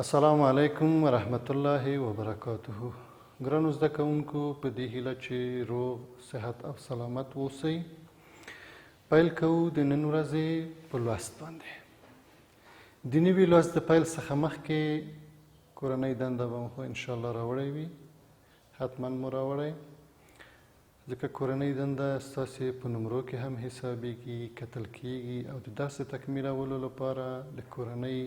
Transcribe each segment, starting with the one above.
السلام علیکم ورحمت الله وبرکاته. ګرانو زده کوونکو، په دې هیله چې روغ صحت او سلامت اوسئ، پیل کوو د نن ورځې په لوست باندې. د نوي لوست د پیل څخه مخکې کورنۍ دنده به مو خو انشاءالله راوړی وي، حتما مو راوړی، ځکه کورنۍ دنده ستاسې په نمرو کې هم حسابیږي، کتل کیږي او د درس تکمیلولو لپاره د کورنۍ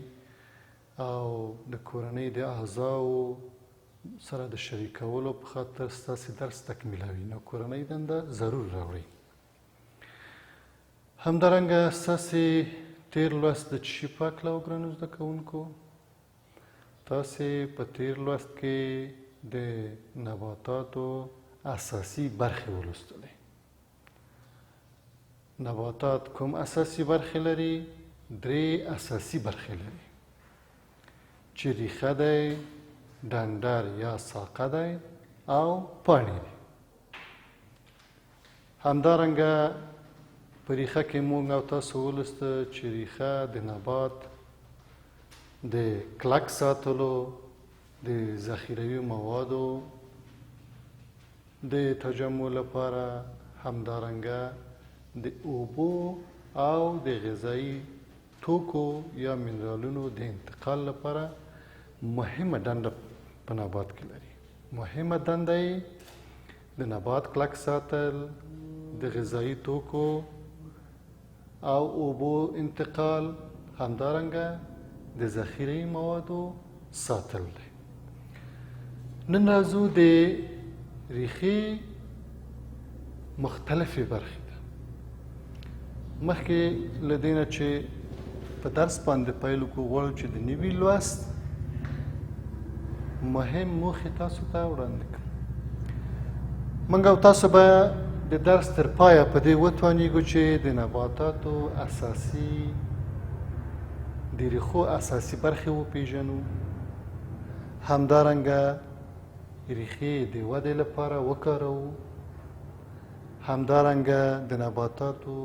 او د کورنۍ د اعضاو سره د شریکولو په خاطر ستاسې درس تکمیلوي، نو کورنۍ دنده ضرور راوړئ. همدارنګه ستاسې تیر لوست د څه شي په هکله و ګرانو زده کوونکو؟ تاسې په تیر لوست کې د نباتاتو اساسي برخې ولوستلې. نباتات کوم اساسي برخې لري؟ درې اساسي برخې لري، چې ریښه دی، ډنډر یا ساقه دی او پاڼې دي. همدارنګه په ریښه کې موږ او تاسو ولوسته چې ریښه د نبات د کلک ساتلو، د ذخیروي موادو د تجمع لپاره، همدارنګه د اوبو او د غذایي توکو یا منرالونو د انتقال لپاره مهمه دنده په نبات کې لري. مهمه دنده یې د نبات کلک ساتل، د غذایي توکو او اوبو انتقال، همدارنګه د ذخیروي موادو ساتل دی. نن راځو د ریښې مختلفې برخې ته. مخکې له دې نه چې په درس باندې پیل وکړو، غواړو چې د نوي لوست مهم موخې تاسو ته وړاندې کړم. موږ او تاسو به د درس تر پایه په دې وتوانیږو چې د نباتاتو اساسي د ریښو اساسي برخې وپیژنو، همدارنګه ریښې د ودې لپاره وکاروو، همدارنګه د نباتاتو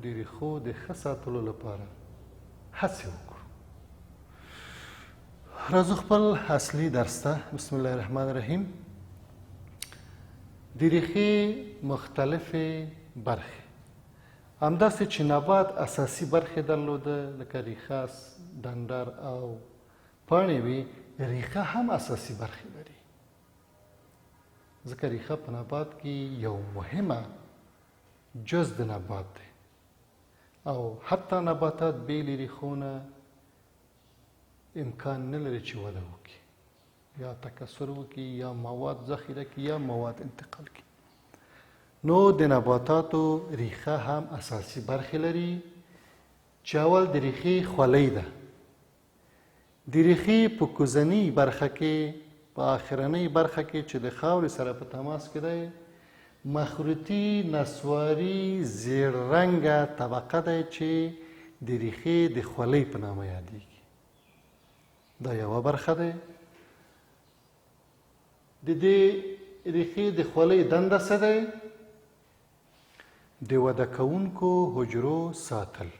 د ریښو د ښه ساتلو لپاره هڅې وکړو. راځو خپل اصلي درس ته. بسم الله الرحمن الرحیم. د ریښې مختلفې برخې. همداسې چې نبات اساسي برخې درلوده، لکه ریښه، ډنډر او پاڼې وي، ریښه هم اساسي برخې لري، ځکه ریښه په نبات کې یو مهمه جز د نبات دی او حتی نباتات بې له ریښو نه امکان نه لري چې وده وکړي، یا تکثر وکړي، یا مواد ذخیره کړي، یا مواد انتقال کړي. نو د نباتاتو ریښه هم اساسي برخې لري، چې اول د ریښې خولۍ ده. د ریښې په کوزنۍ برخه کې، په آخرنۍ برخه کې چې د خاورې سره په تماس کې دی، مخروطي نسواري زیړ رنګه طبقه دی چې د ریښې د خولۍ په نامه یادیږي. دا یوه برخه دی. د دې ریښې د خولۍ دنده څه دی؟ د وده کوونکو حجرو ساتل.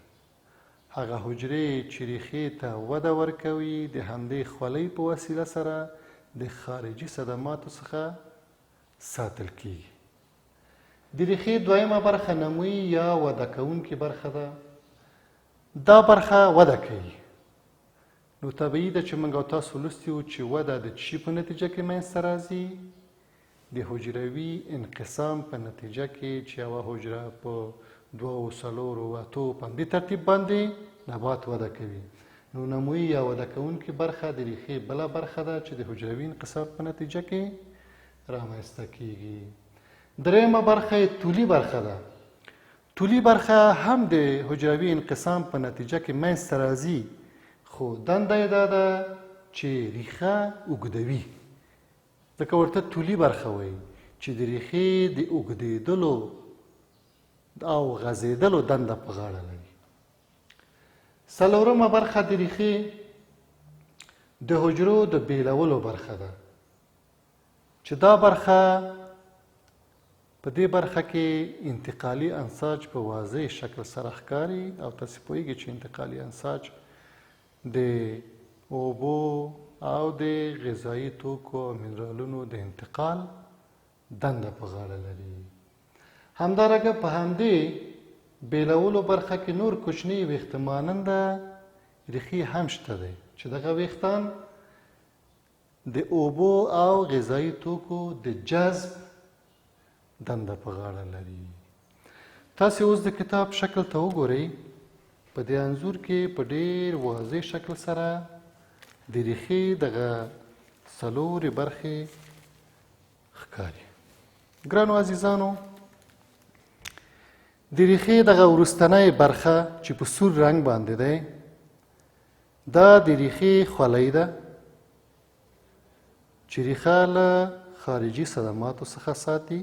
هغه حجرې چې ریښې ته وده ورکوي د همدې خولۍ په وسیله سره د خارجي صدماتو څخه ساتل کیږي. د ریښې دویمه برخه نموي یا وده کوونکې برخه ده. دا برخه وده کوي. نو طبیعي ده چې موږ او تاسو لوستي وو چې وده د څه په نتیجه کې منځته راځي؟ د حجروي انقسام په نتیجه کې، چې یوه حجره په 2، 4، 8 په همدې ترتیب باندې نبات وده کوي. نو نموي یا وده کوونکې برخه د ریښې بله برخه ده چې د حجروي انقسام په نتیجه کې رامنځته کیږي. درېیمه برخه یې طولي برخه ده. طولي برخه هم د حجروي انقسام په نتیجه کې منځته راځي، خو دنده یې دا ده چې ریښه اوږدوي، ځکه ورته طولي برخه وایي، چې د ریښې د اوږدېدلو او غځېدلو دنده په غاړه لري. څلورمه برخه د ریښې د حجرو د بیلولو برخه ده، چې دا برخه په دې برخه کې انتقالي انساج په واضح شکل سره ښکاري، او تاسې پوهیږئ چې انتقالي انساج د اوبو، او د غذایي توکو او منرالونو د انتقال دنده په غاړه لري. همدارنګه په همدې بیلولو برخه کې نور کوچني ویښته ماننده ریښې هم شته دی چې دغه ویښتان د اوبو او غذایي توکو د جذب دنده په غاړه لري. تاسې اوس د کتاب شکل ته وګورئ. په دې انځور کې په ډېر واضح شکل سره د ریښې دغه څلورې برخې ښکاري. ګرانو عزیزانو، د ریښې دغه وروستنۍ برخه چې په سور رنګ باندې دی، دا د ریښې خولۍ ده چې ریښه له خارجي صدماتو څخه ساتي.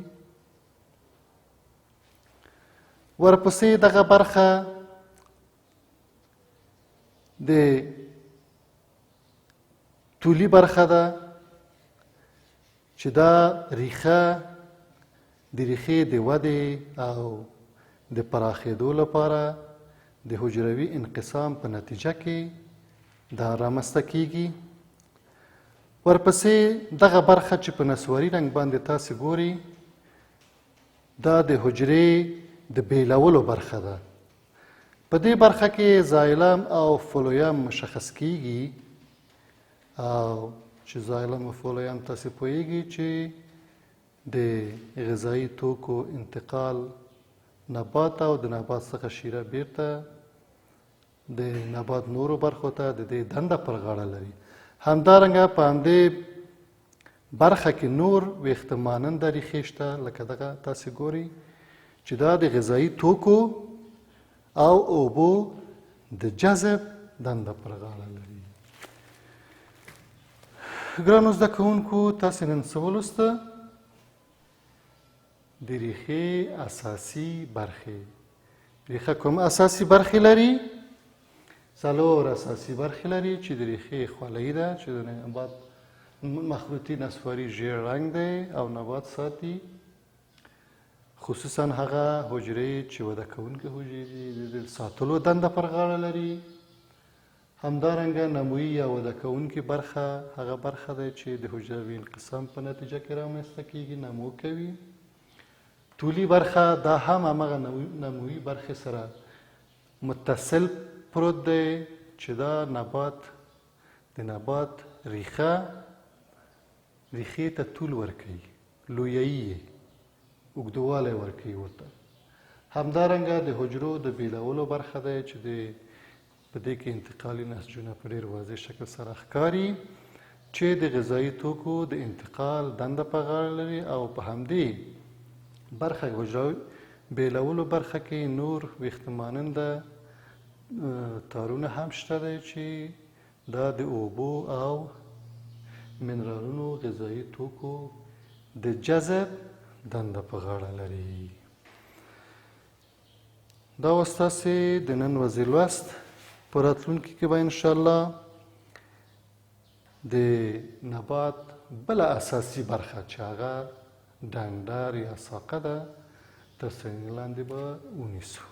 ورپسې دغه برخه د طولي برخه ده چې دا ریښه د ریښې د ودې او د پراخېدو لپاره د حجروي انقسام په نتیجه کې دا رامنځته کیږي. ورپسې دغه برخه چې په نسواري رنګ باندې تاسې ګورئ، دا د حجرې د بیلولو برخه ده. په دې برخه کې زایلم او فلویم مشخص کیږي، او چې زایلم او فلویم تاسې پوهیږئ چې د غذایي توکو انتقال نبات او د نبات څخه شیره بیرته د نبات نورو برخو ته د دې دنده پر غاړه لري. همدارنګه په همدې برخه کې نور ویښته ماننده ریښې شته، لکه دغه تاسې ګورئ چې دا د غذایي توکو او اوبو د جذب دنده پر غاړه لري. ګرانو زده کوونکو، تاسې نن څه ولوسته؟ د ریښې اساسي برخې. ریښه کوم اساسي برخې لري؟ څلور اساسي برخې لري چې د ریښې خولۍ ده چې د نبات مخروطي نسواري ژیړ رنګ دی او نبات ساتي، خصوصا هغه حجرې چې وده کوونکې حجرې دي د ساتلو دنده پر غاړه لري. همدارنګه نمویي یا وده کوونکې برخه هغه برخه ده چې د حجروي انقسام په نتیجه کې رامنځته کیږي، نمو کوي. طولي برخه دا هم همغه نمویي برخې سره متصل پروت دی چې دا نبات د نبات ریښې ته طول ورکوي، لویوي یې، اوږدوالی ورکوي ورته. همدارنګه د حجرو د بیلولو برخه دی چې په دې کې انتقالي نسجونه په ډېر واضح شکل سره ښکاري چې د غذایي توکو د انتقال دنده په غاړه لري. او په همدې برخه حجروي بیلولو برخه کې نور ویښته ماننده تارونه هم شته دی چې دا د اوبو او منرالونو غذایي توکو د جذب دنده په غاړه لري. دا اوس تاسې د نن ورځې لوست. په راتلونکي کې به انشاءالله د نبات بله اساسي برخه چې هغه ډنډر یا ساقه ده تر څېړنې لاندې به ونیسو.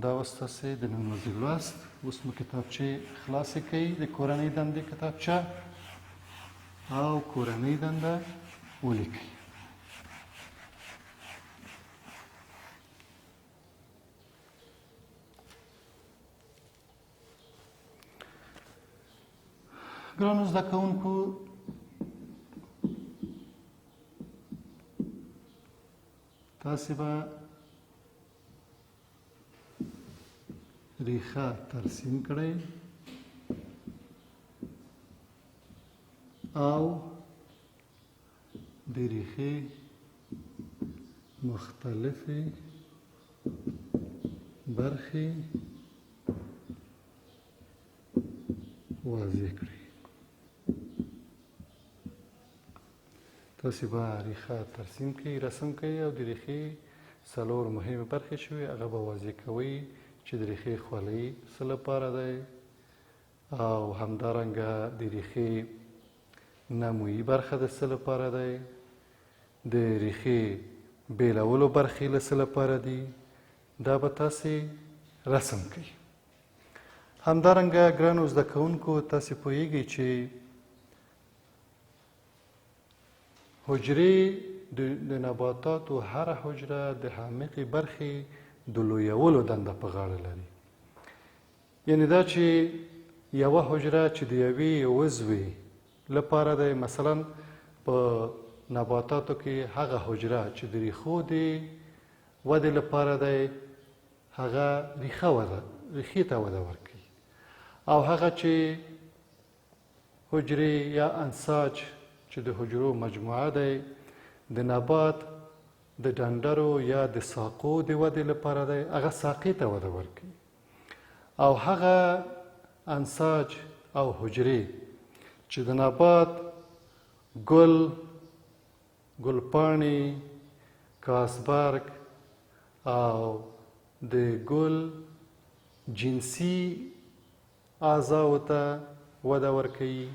دا اوس تاسې د نن ورځې لوست. اوس مو کتابچې خلاصې کوئ، د کورنۍ دندې کتابچه او کورنۍ دنده ولیکئ. ګرانو زده کوونکو، تاسې به ریښه ترسیم کړئ او د ریښې مختلفې برخې واضح کړئ. تاسې به ریښه ترسیم کړئ، رسم کړئ او د ریښې څلور مهمې برخې شوي هغه به واضح کوئ چې د ریښې خولۍ څه لپاره دی، او همدارنګه د ریښې نمویي برخه د څه لپاره دی، د ریښې بیلولو برخې له څه لپاره دي. دا به تاسې رسم کړئ. همدارنګه ګرانو زده کوونکو، تاسې پوهیږئ چې حجرې د نباتاتو هره حجره د حامقې برخې د لویولو دنده په غاړه لري. یعنې دا چې یوه حجره چې د یوې عضوې لپاره دی، مثلا په نباتاتو کې هغه حجره چې د ریښو د ودې لپاره دی هغه ریښې ته وده ورکوي، او هغه چې حجرې یا انساج چې د حجرو مجموعه دی د نبات د ډنډرو یا د ساقو د ودې لپاره دی هغه ساقې ته وده ورکوي، او هغه انساج او حجرې چې د نبات ګلپاڼې، کاسبرګ او د ګل جنسي اعضاو ته وده ورکوي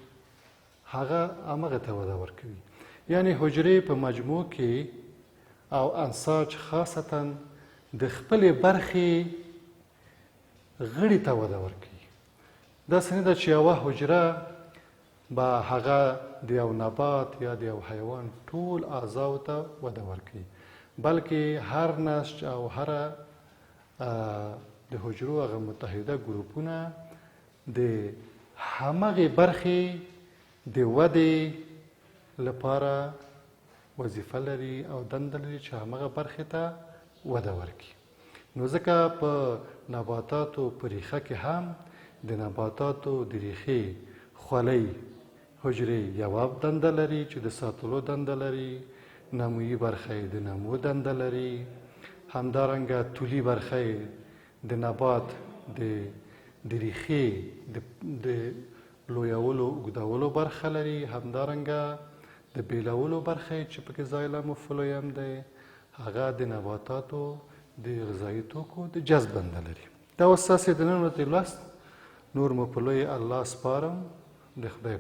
هغه همغه ته وده ورکوي. یعنې حجرې په مجموع کې او انساج خاصتا د خپلې برخې غړي ته وده ورکوي. داسې نه ده چې یوه حجره به هغه د یو نبات یا د یو حیوان ټول اعضاو ته وده ورکوي، بلکې هر نسج او هره د حجرو هغه متحده ګروپونه د همغې برخې د ودې لپاره وظیفه لري او دنده لري چې همغه برخې ته وده ورکړي. نو ځکه په نباتاتو په ریښه کې هم د نباتاتو د ریښې خولۍ حجرې یوه دنده لري چې د ساتلو دنده لري، نمویي برخه یې د نمو دنده لري، همدارنګه طولي برخه یې د نبات د ریښې د لویولو اوږدولو برخه لري، همدارنګه د بیلولو برخه یې چې پکې زایلم و فلویم دی هغه د نباتاتو د غذایي توکو د جذب دنده لري. دا اوس ستاسې د نن ورځې لوست نور مو په لوی الله سپارم. د خدای